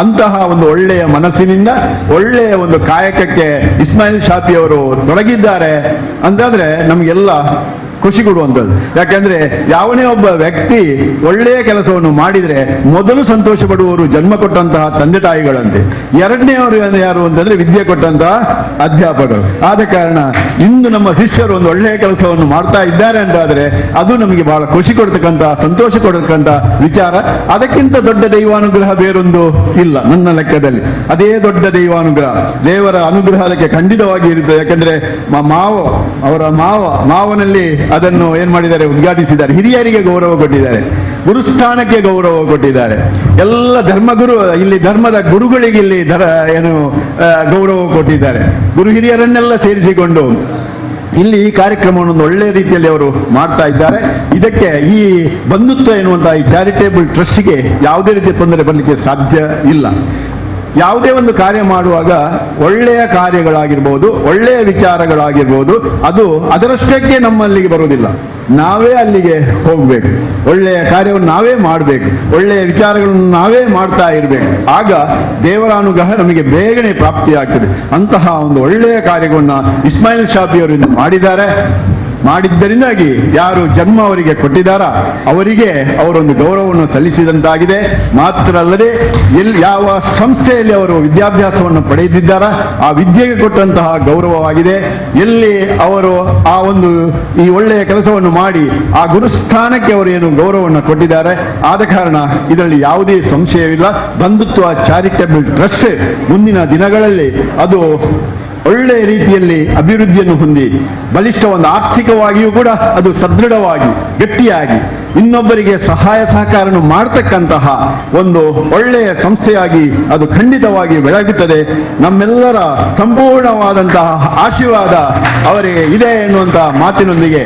ಅಂತಹ ಒಂದು ಒಳ್ಳೆಯ ಮನಸ್ಸಿನಿಂದ ಒಳ್ಳೆಯ ಒಂದು ಕಾಯಕಕ್ಕೆ ಇಸ್ಮಾಯಿಲ್ ಶಾಫಿ ಅವರು ತೊಡಗಿದ್ದಾರೆ ಅಂತಂದ್ರೆ ನಮಗೆಲ್ಲ ಖುಷಿ ಕೊಡುವಂಥದ್ದು. ಯಾಕಂದ್ರೆ ಯಾವನೇ ಒಬ್ಬ ವ್ಯಕ್ತಿ ಒಳ್ಳೆಯ ಕೆಲಸವನ್ನು ಮಾಡಿದ್ರೆ ಮೊದಲು ಸಂತೋಷ ಪಡುವವರು ಜನ್ಮ ಕೊಟ್ಟಂತಹ ತಂದೆ ತಾಯಿಗಳಂತೆ, ಎರಡನೇವರು ಯಾರು ಅಂತಂದ್ರೆ ವಿದ್ಯೆ ಕೊಟ್ಟಂತಹ ಅಧ್ಯಾಪಕರು. ಆದ ಕಾರಣ ಇಂದು ನಮ್ಮ ಶಿಷ್ಯರು ಒಂದು ಒಳ್ಳೆಯ ಕೆಲಸವನ್ನು ಮಾಡ್ತಾ ಇದ್ದಾರೆ ಅಂತಾದ್ರೆ ಅದು ನಮಗೆ ಬಹಳ ಖುಷಿ ಕೊಡ್ತಕ್ಕಂತಹ, ಸಂತೋಷ ಕೊಡ್ತಕ್ಕಂಥ ವಿಚಾರ. ಅದಕ್ಕಿಂತ ದೊಡ್ಡ ದೈವಾನುಗ್ರಹ ಬೇರೊಂದು ಇಲ್ಲ ನನ್ನ ಲೆಕ್ಕದಲ್ಲಿ. ಅದೇ ದೊಡ್ಡ ದೈವಾನುಗ್ರಹ, ದೇವರ ಅನುಗ್ರಹ ಅದಕ್ಕೆ ಖಂಡಿತವಾಗಿ ಇರುತ್ತದೆ. ಯಾಕಂದ್ರೆ ಅವರ ಮಾವನಲ್ಲಿ ಅದನ್ನು ಏನ್ ಮಾಡಿದ್ದಾರೆ, ಉದ್ಘಾಟಿಸಿದ್ದಾರೆ. ಹಿರಿಯರಿಗೆ ಗೌರವ ಕೊಟ್ಟಿದ್ದಾರೆ, ಗುರುಸ್ಥಾನಕ್ಕೆ ಗೌರವ ಕೊಟ್ಟಿದ್ದಾರೆ. ಎಲ್ಲ ಧರ್ಮಗುರು, ಇಲ್ಲಿ ಧರ್ಮದ ಗುರುಗಳಿಗೆ ಇಲ್ಲಿ ಗೌರವ ಕೊಟ್ಟಿದ್ದಾರೆ. ಗುರು ಹಿರಿಯರನ್ನೆಲ್ಲ ಸೇರಿಸಿಕೊಂಡು ಇಲ್ಲಿ ಈ ಕಾರ್ಯಕ್ರಮವನ್ನು ಒಳ್ಳೆಯ ರೀತಿಯಲ್ಲಿ ಅವರು ಮಾಡ್ತಾ ಇದ್ದಾರೆ. ಇದಕ್ಕೆ ಈ ಬಂಧುತ್ವ ಎನ್ನುವಂತಹ ಈ ಚಾರಿಟೇಬಲ್ ಟ್ರಸ್ಟ್ಗೆ ಯಾವುದೇ ರೀತಿಯ ತೊಂದರೆ ಬರಲಿಕ್ಕೆ ಸಾಧ್ಯ ಇಲ್ಲ. ಯಾವುದೇ ಒಂದು ಕಾರ್ಯ ಮಾಡುವಾಗ ಒಳ್ಳೆಯ ಕಾರ್ಯಗಳಾಗಿರ್ಬೋದು, ಒಳ್ಳೆಯ ವಿಚಾರಗಳಾಗಿರ್ಬೋದು, ಅದು ಅದರಷ್ಟಕ್ಕೆ ನಮ್ಮಲ್ಲಿಗೆ ಬರುವುದಿಲ್ಲ. ನಾವೇ ಅಲ್ಲಿಗೆ ಹೋಗ್ಬೇಕು, ಒಳ್ಳೆಯ ಕಾರ್ಯವನ್ನು ನಾವೇ ಮಾಡಬೇಕು, ಒಳ್ಳೆಯ ವಿಚಾರಗಳನ್ನು ನಾವೇ ಮಾಡ್ತಾ ಇರಬೇಕು. ಆಗ ದೇವರ ಅನುಗ್ರಹ ನಮಗೆ ಬೇಗನೆ ಪ್ರಾಪ್ತಿಯಾಗ್ತದೆ. ಅಂತಹ ಒಂದು ಒಳ್ಳೆಯ ಕಾರ್ಯವನ್ನು ಇಸ್ಮಾಯಿಲ್ ಶಾಫಿ ಅವರು ಮಾಡಿದ್ದಾರೆ. ಮಾಡಿದ್ದರಿಂದಾಗಿ ಯಾರು ಜನ್ಮ ಅವರಿಗೆ ಕೊಟ್ಟಿದ್ದಾರ ಅವರಿಗೆ ಅವರೊಂದು ಗೌರವವನ್ನು ಸಲ್ಲಿಸಿದಂತಾಗಿದೆ. ಮಾತ್ರ ಅಲ್ಲದೆ ಯಾವ ಸಂಸ್ಥೆಯಲ್ಲಿ ಅವರು ವಿದ್ಯಾಭ್ಯಾಸವನ್ನು ಪಡೆದಿದ್ದಾರ ಆ ವಿದ್ಯೆಗೆ ಕೊಟ್ಟಂತಹ ಗೌರವವಾಗಿದೆ. ಎಲ್ಲಿ ಅವರು ಆ ಒಂದು ಈ ಒಳ್ಳೆಯ ಕೆಲಸವನ್ನು ಮಾಡಿ ಆ ಗುರುಸ್ಥಾನಕ್ಕೆ ಅವರು ಏನು ಗೌರವವನ್ನು ಕೊಟ್ಟಿದ್ದಾರೆ. ಆದ ಕಾರಣ ಇದರಲ್ಲಿ ಯಾವುದೇ ಸಂಶಯವಿಲ್ಲ. ಬಂಧುತ್ವ ಚಾರಿಟೇಬಲ್ ಟ್ರಸ್ಟ್ ಮುಂದಿನ ದಿನಗಳಲ್ಲಿ ಅದು ಒಳ್ಳೆಯ ರೀತಿಯಲ್ಲಿ ಅಭಿವೃದ್ಧಿಯನ್ನು ಹೊಂದಿ ಬಲಿಷ್ಠ ಒಂದು ಆರ್ಥಿಕವಾಗಿಯೂ ಕೂಡ ಅದು ಸದೃಢವಾಗಿ ಗಟ್ಟಿಯಾಗಿ ಇನ್ನೊಬ್ಬರಿಗೆ ಸಹಾಯ ಸಹಕಾರವನ್ನು ಮಾಡತಕ್ಕಂತಹ ಒಂದು ಒಳ್ಳೆಯ ಸಂಸ್ಥೆಯಾಗಿ ಅದು ಖಂಡಿತವಾಗಿ ಬೆಳಗುತ್ತದೆ. ನಮ್ಮೆಲ್ಲರ ಸಂಪೂರ್ಣವಾದಂತಹ ಆಶೀರ್ವಾದ ಅವರಿಗೆ ಇದೆ ಎನ್ನುವಂತಹ ಮಾತಿನೊಂದಿಗೆ